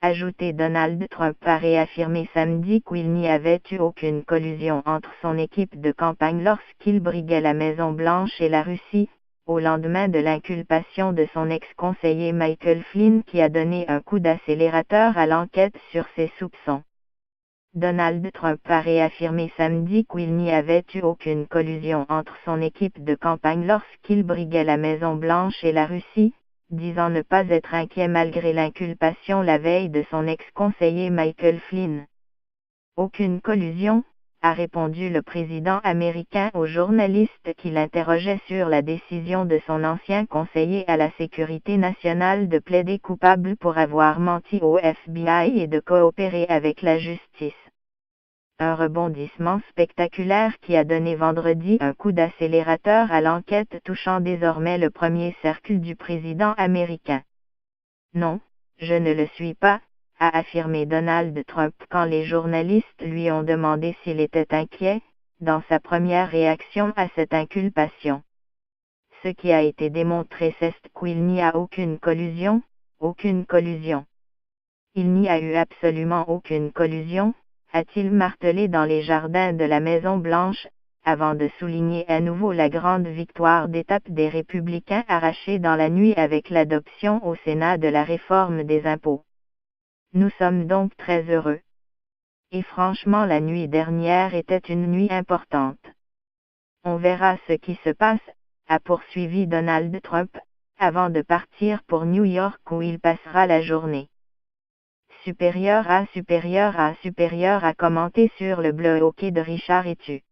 ajouté Donald Trump a réaffirmé samedi qu'il n'y avait eu aucune collusion entre son équipe de campagne lorsqu'il briguait la Maison-Blanche et la Russie, au lendemain de l'inculpation de son ex-conseiller Michael Flynn qui a donné un coup d'accélérateur à l'enquête sur ses soupçons. Donald Trump a réaffirmé samedi qu'il n'y avait eu aucune collusion entre son équipe de campagne lorsqu'il briguait la Maison-Blanche et la Russie, disant ne pas être inquiet malgré l'inculpation la veille de son ex-conseiller Michael Flynn. Aucune collusion, a répondu le président américain aux journalistes qui l'interrogeaient sur la décision de son ancien conseiller à la sécurité nationale de plaider coupable pour avoir menti au FBI et de coopérer avec la justice. Un rebondissement spectaculaire qui a donné vendredi un coup d'accélérateur à l'enquête touchant désormais le premier cercle du président américain. Non, je ne le suis pas, a affirmé Donald Trump quand les journalistes lui ont demandé s'il était inquiet, dans sa première réaction à cette inculpation. Ce qui a été démontré c'est qu'il n'y a aucune collusion, aucune collusion. Il n'y a eu absolument aucune collusion, a-t-il martelé dans les jardins de la Maison-Blanche, avant de souligner à nouveau la grande victoire d'étape des républicains arrachée dans la nuit avec l'adoption au Sénat de la réforme des impôts. Nous sommes donc très heureux. Et franchement la nuit dernière était une nuit importante. On verra ce qui se passe, a poursuivi Donald Trump, avant de partir pour New York où il passera la journée. Supérieur à commenter sur le blog de Richard Etu.